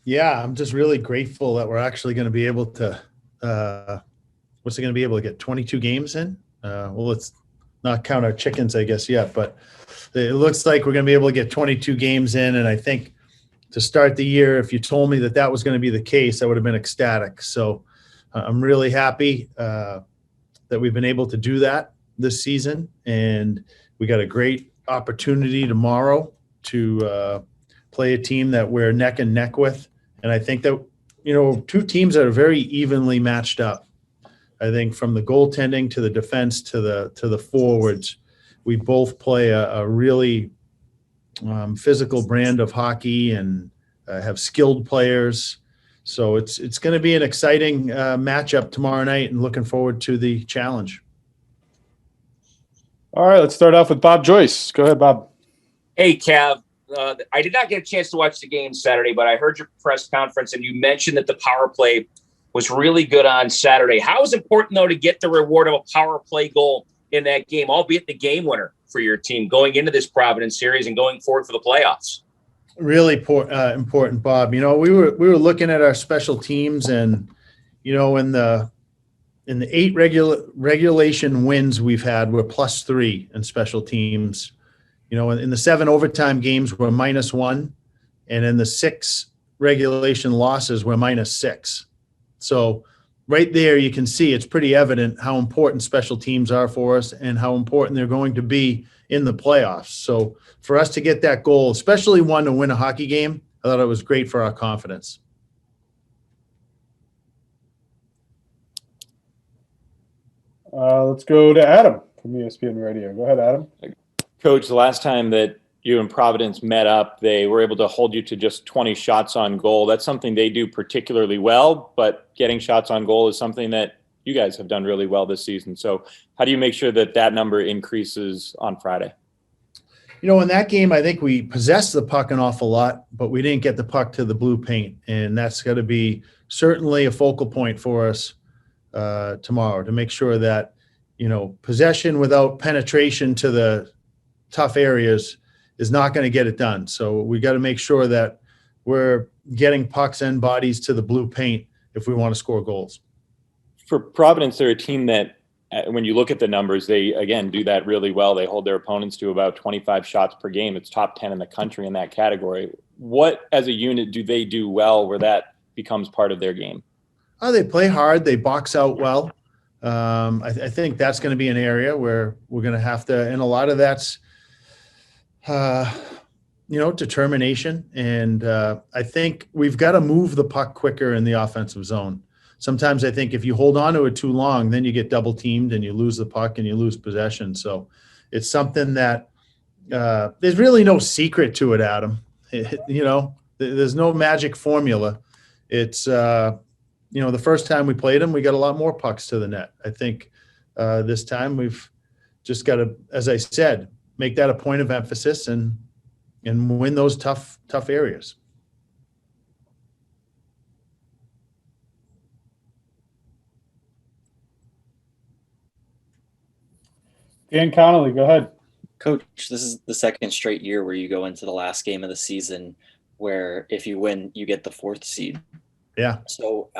Yeah, I'm just really grateful that we're actually going to be able to. What's it going to be able to get 22 games in? Well, let's not count our chickens, I guess, yet, but it looks like we're going to be able to get 22 games in. And I think to start the year, if you told me that that was going to be the case, I would have been ecstatic. So I'm really happy that we've been able to do that this season. And we got a great opportunity tomorrow to play a team that we're neck and neck with. And I think that, two teams that are very evenly matched up. I think from the goaltending to the defense to the forwards, we both play a really physical brand of hockey and have skilled players. So it's going to be an exciting matchup tomorrow night, and looking forward to the challenge. All right, let's start off with Bob Joyce. Go ahead, Bob. Hey, Cav. I did not get a chance to watch the game Saturday, but I heard your press conference, and you mentioned that the power play was really good on Saturday. How is it important, though, to get the reward of a power play goal in that game, albeit the game winner for your team going into this Providence series and going forward for the playoffs? Really important, Bob. We were looking at our special teams, and in the 8 regulation wins we've had, we're +3 in special teams. In the 7 overtime games, we're -1, and in the 6 regulation losses, we're -6. So right there, you can see it's pretty evident how important special teams are for us and how important they're going to be in the playoffs. So for us to get that goal, especially one to win a hockey game, I thought it was great for our confidence. Let's go to Adam from ESPN Radio. Go ahead, Adam. Coach, the last time that you and Providence met up, they were able to hold you to just 20 shots on goal. That's something they do particularly well, but getting shots on goal is something that you guys have done really well this season. So how do you make sure that that number increases on Friday? In that game, I think we possessed the puck an awful lot, but we didn't get the puck to the blue paint. And that's got to be certainly a focal point for us tomorrow, to make sure that, possession without penetration to the tough areas is not going to get it done. So we got to make sure that we're getting pucks and bodies to the blue paint if we want to score goals. For Providence, they're a team that, when you look at the numbers, they, again, do that really well. They hold their opponents to about 25 shots per game. It's top 10 in the country in that category. What, as a unit, do they do well where that becomes part of their game? They play hard. They box out well. I think that's going to be an area where we're going to have to, and a lot of that's, determination. And I think we've got to move the puck quicker in the offensive zone. Sometimes I think if you hold on to it too long, then you get double teamed and you lose the puck and you lose possession. So it's something that there's really no secret to it, Adam. There's no magic formula. It's, the first time we played them, we got a lot more pucks to the net. I think this time we've just got to, as I said, make that a point of emphasis and win those tough areas. Dan Connolly, go ahead. Coach, this is the second straight year where you go into the last game of the season where if you win, you get the 4th seed. Yeah. So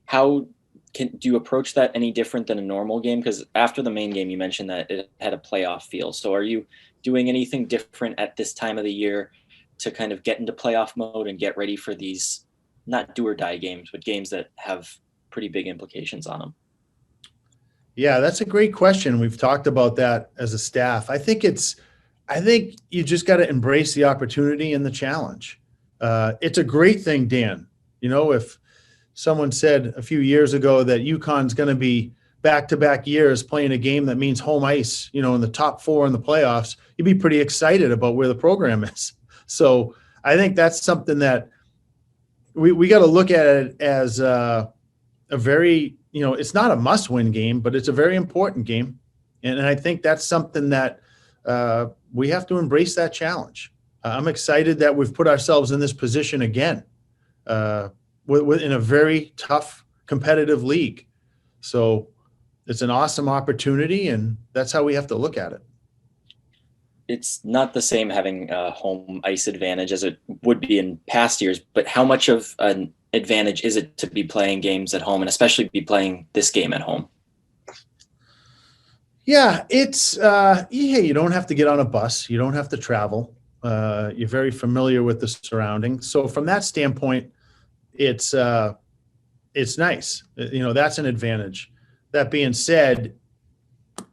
how do you approach that any different than a normal game? Because after the main game, you mentioned that it had a playoff feel. So are you doing anything different at this time of the year to kind of get into playoff mode and get ready for these not do or die games, but games that have pretty big implications on them? Yeah, that's a great question. We've talked about that as a staff. I think you just got to embrace the opportunity and the challenge. It's a great thing, Dan. If someone said a few years ago that UConn's going to be back-to-back years playing a game that means home ice, in the top 4 in the playoffs, you'd be pretty excited about where the program is. So I think that's something that we got to look at it as a very, it's not a must-win game, but it's a very important game. And I think that's something that we have to embrace that challenge. I'm excited that we've put ourselves in this position again in a very tough competitive league. So it's an awesome opportunity, and that's how we have to look at it. it's not the same having a home ice advantage as it would be in past years, but how much of an advantage is it to be playing games at home and especially be playing this game at home? Yeah, it's you don't have to get on a bus. You don't have to travel. You're very familiar with the surroundings. So from that standpoint, it's nice. That's an advantage. That being said,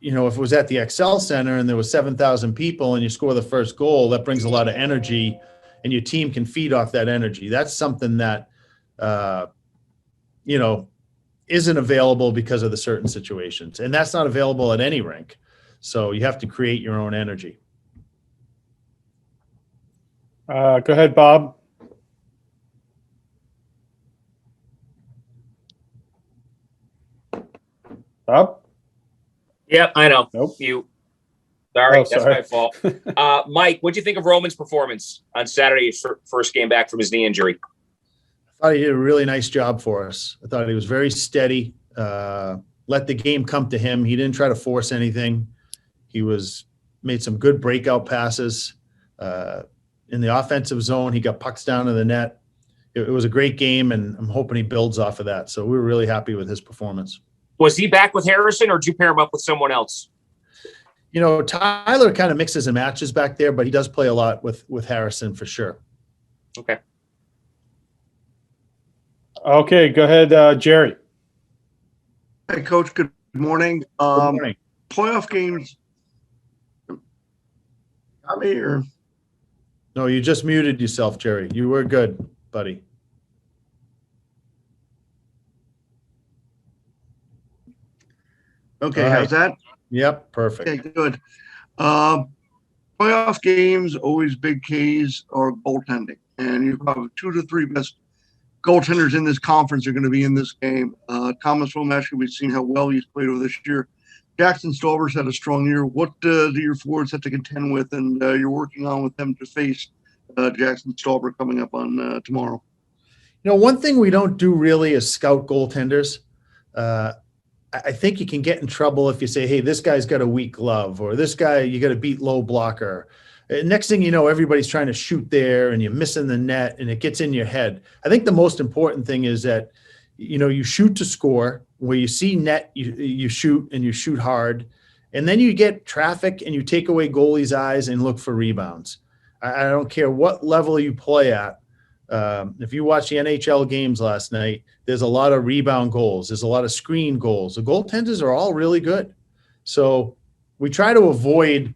if it was at the Excel Center and there was 7,000 people and you score the first goal, that brings a lot of energy, and your team can feed off that energy. That's something that isn't available because of the certain situations, and that's not available at any rink. So you have to create your own energy. Go ahead, Bob. Bob? Yep, I know. Nope. Sorry, Oh, that's sorry. my fault. Mike, what'd you think of Roman's performance on Saturday, first game back from his knee injury? I thought he did a really nice job for us. I thought he was very steady, let the game come to him. He didn't try to force anything. He made some good breakout passes. In the offensive zone, he got pucks down to the net. It was a great game, and I'm hoping he builds off of that. So we were really happy with his performance. Was he back with Harrison, or did you pair him up with someone else? Tyler kind of mixes and matches back there, but he does play a lot with Harrison for sure. Okay. Okay, go ahead, Jerry. Hey, Coach. Good morning. Good morning. Playoff games. Got me or No, you just muted yourself, Jerry. You were good, buddy. okay? All right. How's that? Yep, perfect. Okay, good. Playoff games always big keys are goaltending, and you have 2 to 3 best goaltenders in this conference are going to be in this game. Thomas Womack, we've seen how well he's played over this year. Jackson Stolber's had a strong year. What do your forwards have to contend with, and you're working on with them to face Jackson Stolber coming up on tomorrow? One thing we don't do really is scout goaltenders. I think you can get in trouble if you say, hey, this guy's got a weak glove, or this guy, you got to beat low blocker. Next thing you know, everybody's trying to shoot there and you're missing the net and it gets in your head. I think the most important thing is that, you shoot to score. Where you see net, you shoot, and you shoot hard. And then you get traffic and you take away goalies' eyes and look for rebounds. I don't care what level you play at. If you watch the NHL games last night, there's a lot of rebound goals. There's a lot of screen goals. The goaltenders are all really good. So we try to avoid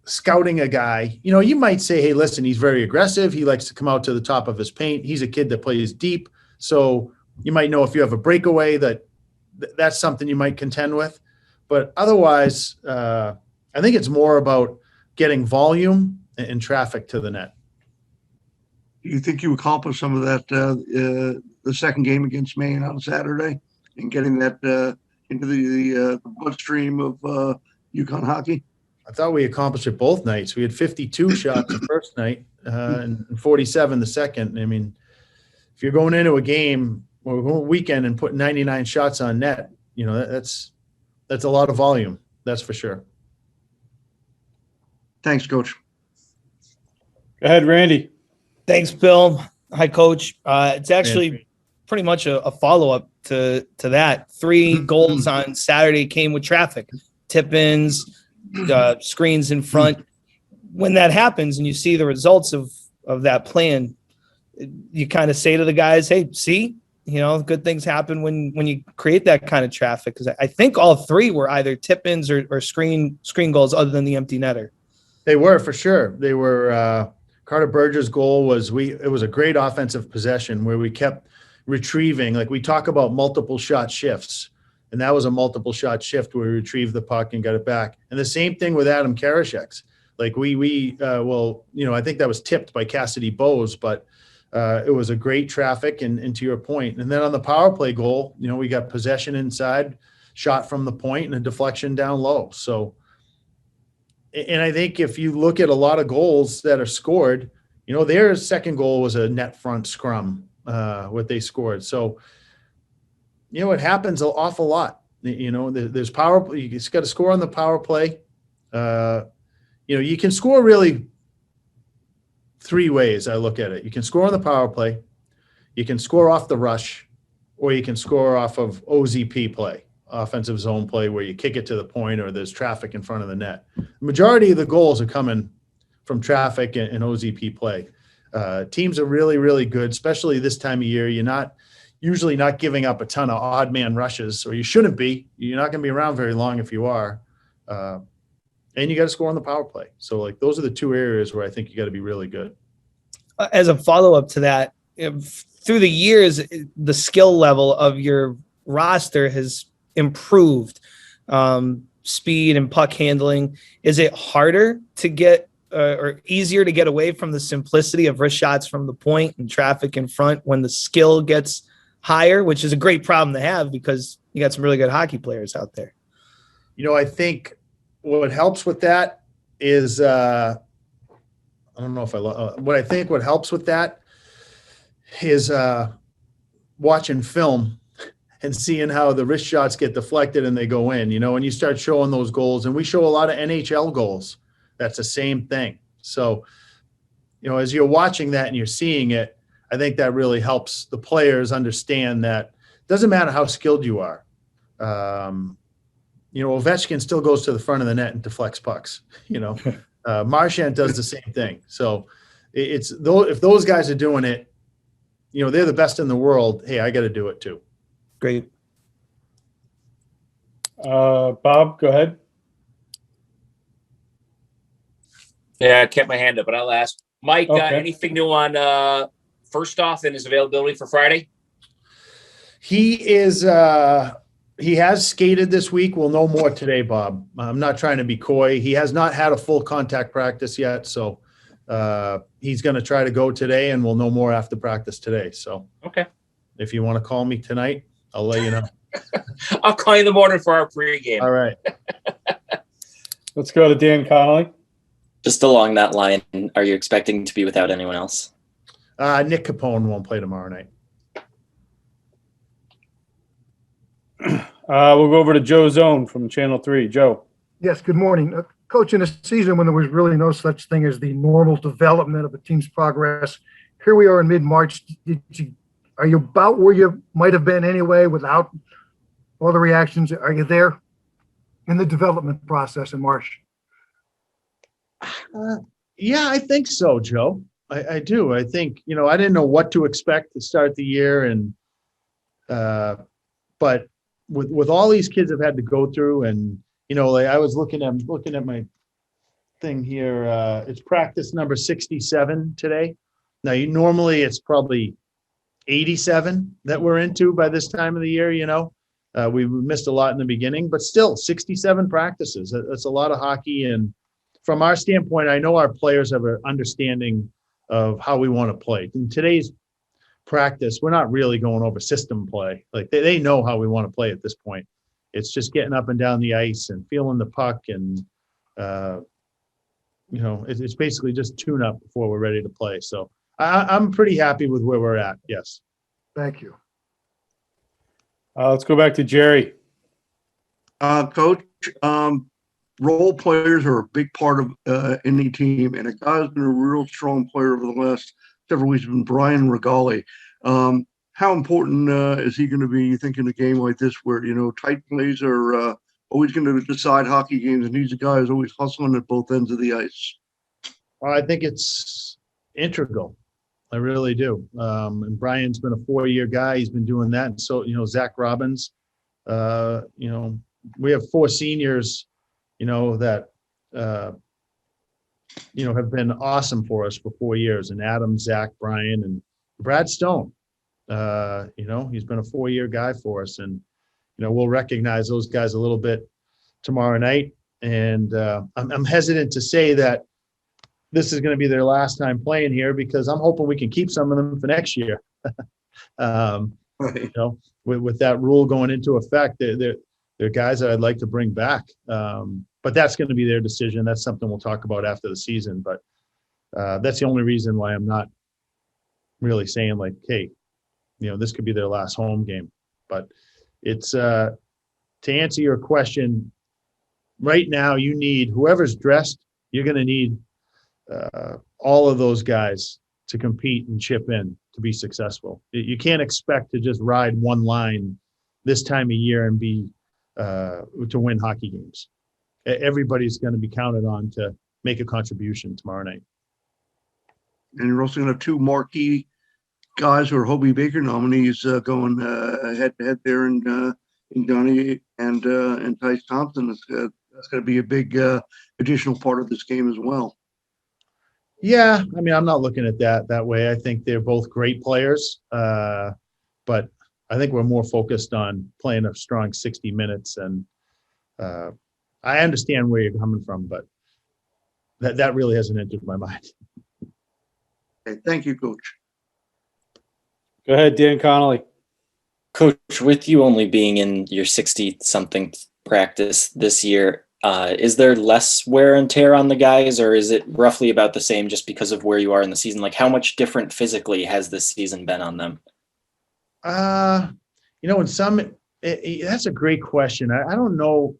scouting a guy. You might say, hey, listen, he's very aggressive. He likes to come out to the top of his paint. He's a kid that plays deep. So you might know if you have a breakaway that's something you might contend with. But otherwise, I think it's more about getting volume and traffic to the net. Do you think you accomplished some of that the second game against Maine on Saturday and getting that into the bloodstream of UConn hockey? I thought we accomplished it both nights. We had 52 shots the first night and 47 the second. I mean, if you're going into a game or a weekend and putting 99 shots on net, that's a lot of volume. That's for sure. Thanks, Coach. Go ahead, Randy. Thanks, Bill. Hi, Coach. It's actually pretty much a follow-up to that. 3 goals on Saturday came with traffic, tip-ins, screens in front. When that happens and you see the results of that plan, you kind of say to the guys, hey, see, good things happen when you create that kind of traffic. Because I think all 3 were either tip-ins or screen goals other than the empty netter. They were, for sure. They were Carter Berger's goal it was a great offensive possession where we kept retrieving. Like, we talk about multiple shot shifts, and that was a multiple shot shift where we retrieved the puck and got it back. And the same thing with Adam Karashik. Like I think that was tipped by Cassidy Bowes, but it was a great traffic and to your point. And then on the power play goal, we got possession inside, shot from the point, and a deflection down low. So, and I think if you look at a lot of goals that are scored, their second goal was a net front scrum, what they scored. So, it happens an awful lot. There's power. You just got to score on the power play. you can score really three ways. I look at it. You can score on the power play, you can score off the rush, or you can score off of OZP play, offensive zone play, where you kick it to the point or there's traffic in front of the net. The majority of the goals are coming from traffic and OZP play. Teams are really, really good, especially this time of year. You're usually not giving up a ton of odd man rushes, or you shouldn't be. You're not going to be around very long if you are. And you got to score on the power play. So, like, those are the two areas where I think you got to be really good. As a follow-up to that, through the years, the skill level of your roster has improved. Speed and puck handling. Is it harder to get or easier to get away from the simplicity of wrist shots from the point and traffic in front when the skill gets higher, which is a great problem to have because you got some really good hockey players out there? I think what helps with that is what I think what helps with that is watching film and seeing how the wrist shots get deflected and they go in, and you start showing those goals. And we show a lot of NHL goals. That's the same thing. So, as you're watching that and you're seeing it, I think that really helps the players understand that it doesn't matter how skilled you are. Ovechkin still goes to the front of the net and deflects pucks. Marchand does the same thing. So if those guys are doing it, they're the best in the world. Hey, I got to do it too. Great. Bob, go ahead. Yeah, I kept my hand up, but I'll ask. Mike, Okay. anything new on First Off and his availability for Friday? He has skated this week. We'll know more today, Bob. I'm not trying to be coy. He has not had a full contact practice yet, so he's going to try to go today, and we'll know more after practice today. So, okay, if you want to call me tonight, I'll let you know. I'll call you in the morning for our pregame. All right. Let's go to Dan Connolly. Just along that line, are you expecting to be without anyone else? Nick Capone won't play tomorrow night. We'll go over to Joe Zone from Channel 3. Joe. Yes, good morning. Coach, in a season when there was really no such thing as the normal development of a team's progress, here we are in mid-March. Are you about where you might have been anyway without all the reactions? Are you there in the development process in March? Yeah, I think so, Joe. I do. I think, I didn't know what to expect to start the year. And, but with all these kids have had to go through, and, I was looking at my thing here. It's practice number 67 today. Now, normally it's probably 87 that we're into by this time of the year. We missed a lot in the beginning, but still 67 practices. That's a lot of hockey. And from our standpoint, I know our players have an understanding of how we want to play. In today's practice, we're not really going over system play. Like they know how we want to play at this point. It's just getting up and down the ice and feeling the puck, and it's basically just tune up before we're ready to play. So I'm pretty happy with where we're at. Yes. Thank you. Let's go back to Jerry. Coach, role players are a big part of any team, and a guy who's been a real strong player over the last several weeks has been Brian Rigali. How important is he going to be, you think, in a game like this where, tight plays are always going to decide hockey games, and he's a guy who's always hustling at both ends of the ice? I think it's integral. I really do. And Brian's been a 4-year guy. He's been doing that. And so, Zac Robbins, we have 4 seniors, that, have been awesome for us for 4 years. And Adam, Zach, Brian, and Brad Stone, he's been a 4-year guy for us. And, we'll recognize those guys a little bit tomorrow night. And I'm hesitant to say that this is going to be their last time playing here, because I'm hoping we can keep some of them for next year. With that rule going into effect, they're guys that I'd like to bring back. But that's going to be their decision. That's something we'll talk about after the season. But that's the only reason why I'm not really saying like, hey, this could be their last home game. But it's to answer your question, right now you need whoever's dressed you're going to need all of those guys to compete and chip in to be successful. You can't expect to just ride one line this time of year and be to win hockey games. Everybody's going to be counted on to make a contribution tomorrow night. And you're also going to have two marquee guys who are Hobie Baker nominees going head to head there in Donnie and Tice Thompson. That's going to be a big additional part of this game as well. Yeah, I mean, I'm not looking at that way. I think they're both great players, but I think we're more focused on playing a strong 60 minutes. And I understand where you're coming from, but that really hasn't entered my mind. Okay, thank you, Coach. Go ahead, Dan Connolly. Coach, with you only being in your 60-something practice this year, is there less wear and tear on the guys, or is it roughly about the same just because of where you are in the season? Like, how much different physically has this season been on them? In some, that's a great question. I don't know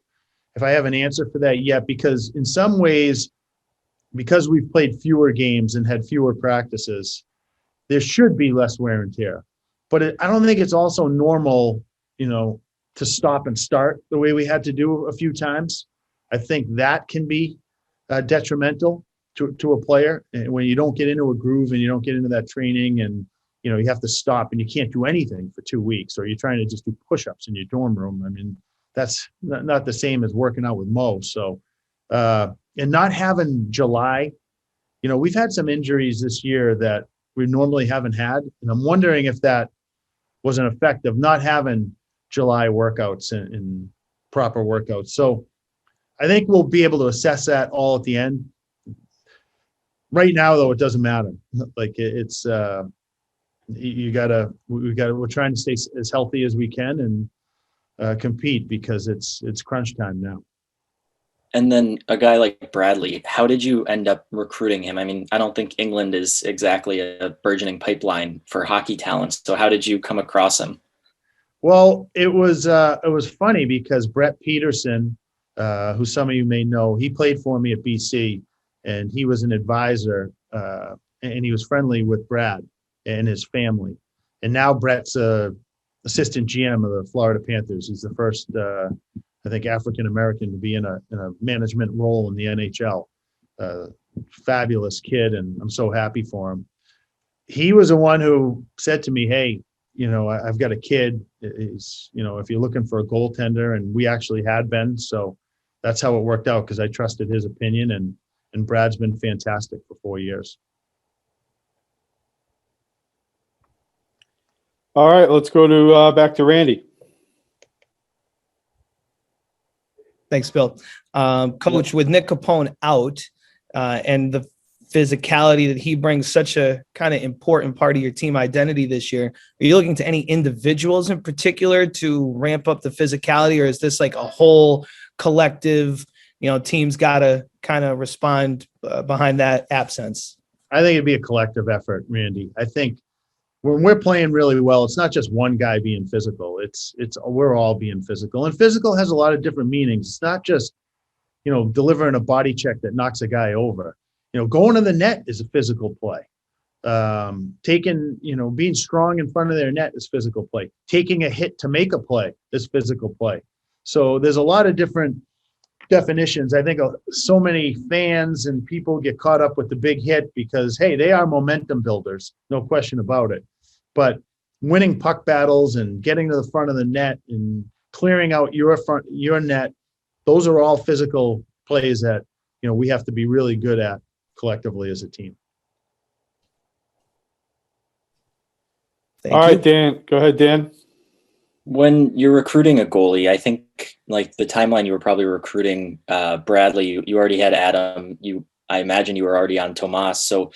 if I have an answer for that yet, because in some ways, because we've played fewer games and had fewer practices, there should be less wear and tear. But I don't think it's also normal, to stop and start the way we had to do a few times. I think that can be detrimental to a player when you don't get into a groove and you don't get into that training, and you have to stop and you can't do anything for 2 weeks, or you're trying to just do push-ups in your dorm room. I mean, that's not the same as working out with Mo. So, and not having July, we've had some injuries this year that we normally haven't had, and I'm wondering if that was an effect of not having July workouts and proper workouts. So I think we'll be able to assess that all at the end. Right now, though, it doesn't matter. Like it's we're trying to stay as healthy as we can and compete, because it's crunch time now. And then a guy like Bradley, how did you end up recruiting him? I mean, I don't think England is exactly a burgeoning pipeline for hockey talents. So how did you come across him? Well, it was funny because Brett Peterson, who some of you may know, he played for me at BC, and he was an advisor, and he was friendly with Brad and his family. And now Brett's assistant GM of the Florida Panthers. He's the first, I think, African-American to be in a management role in the NHL. Fabulous kid, and I'm so happy for him. He was the one who said to me, hey, I've got a kid. He's, if you're looking for a goaltender, and we actually had been. So that's how it worked out, because I trusted his opinion, and Brad's been fantastic for 4 years. All right, let's go to back to Randy. Thanks, Bill. Coach, with Nick Capone out and the physicality that he brings, such a kind of important part of your team identity this year, are you looking to any individuals in particular to ramp up the physicality, or is this like a whole collective, team's got to kind of respond behind that absence? I think it'd be a collective effort, Randy. I think when we're playing really well, it's not just one guy being physical. It's we're all being physical, and physical has a lot of different meanings. It's not just, delivering a body check that knocks a guy over. Going to the net is a physical play. Being strong in front of their net is physical play. Taking a hit to make a play is physical play. So there's a lot of different definitions. I think so many fans and people get caught up with the big hit because, hey, they are momentum builders, no question about it. But winning puck battles and getting to the front of the net and clearing out your net, those are all physical plays that, we have to be really good at collectively as a team. All right, Dan. Go ahead, Dan. When you're recruiting a goalie, I think like the timeline you were probably recruiting Bradley, you already had Adam. I imagine you were already on Tomas. So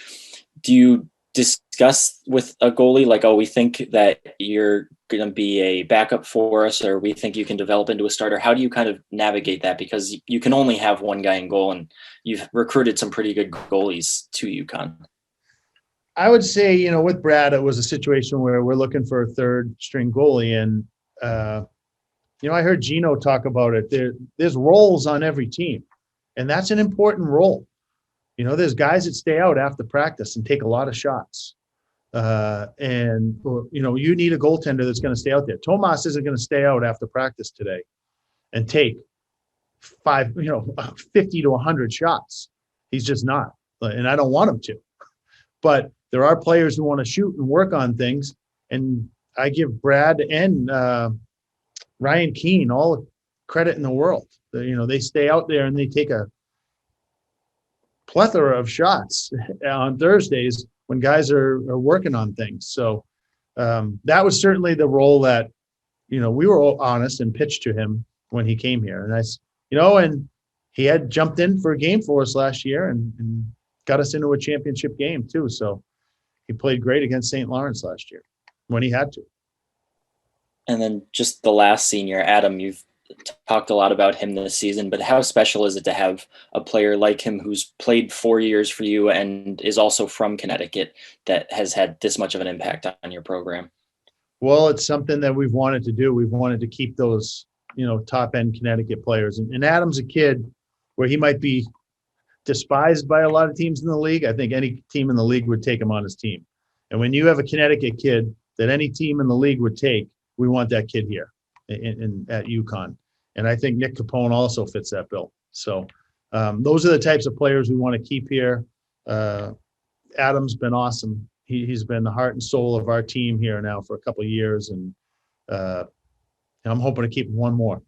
do you discuss with a goalie like, oh, we think that you're going to be a backup for us, or we think you can develop into a starter? How do you kind of navigate that? Because you can only have one guy in goal, and you've recruited some pretty good goalies to UConn. I would say, with Brad, it was a situation where we're looking for a third string goalie. And, I heard Gino talk about it. There's roles on every team, and that's an important role. You know, there's guys that stay out after practice and take a lot of shots. And you need a goaltender that's going to stay out there. Tomas isn't going to stay out after practice today and take 50 to 100 shots. He's just not. And I don't want him to. But there are players who want to shoot and work on things. And I give Brad and Ryan Keene all the credit in the world. They stay out there and they take a plethora of shots on Thursdays when guys are working on things. So that was certainly the role that, we were all honest and pitched to him when he came here. And and he had jumped in for a game for us last year and got us into a championship game too. So he played great against St. Lawrence last year when he had to. And then just the last senior, Adam, you've talked a lot about him this season, but how special is it to have a player like him who's played 4 years for you and is also from Connecticut that has had this much of an impact on your program? Well, it's something that we've wanted to do. We've wanted to keep those, top end Connecticut players. And Adam's a kid where he might be despised by a lot of teams in the league. I think any team in the league would take him on his team. And when you have a Connecticut kid that any team in the league would take, we want that kid here at UConn. And I think Nick Capone also fits that bill. So those are the types of players we want to keep here. Adam's been awesome. He's been the heart and soul of our team here now for a couple of years. And I'm hoping to keep one more.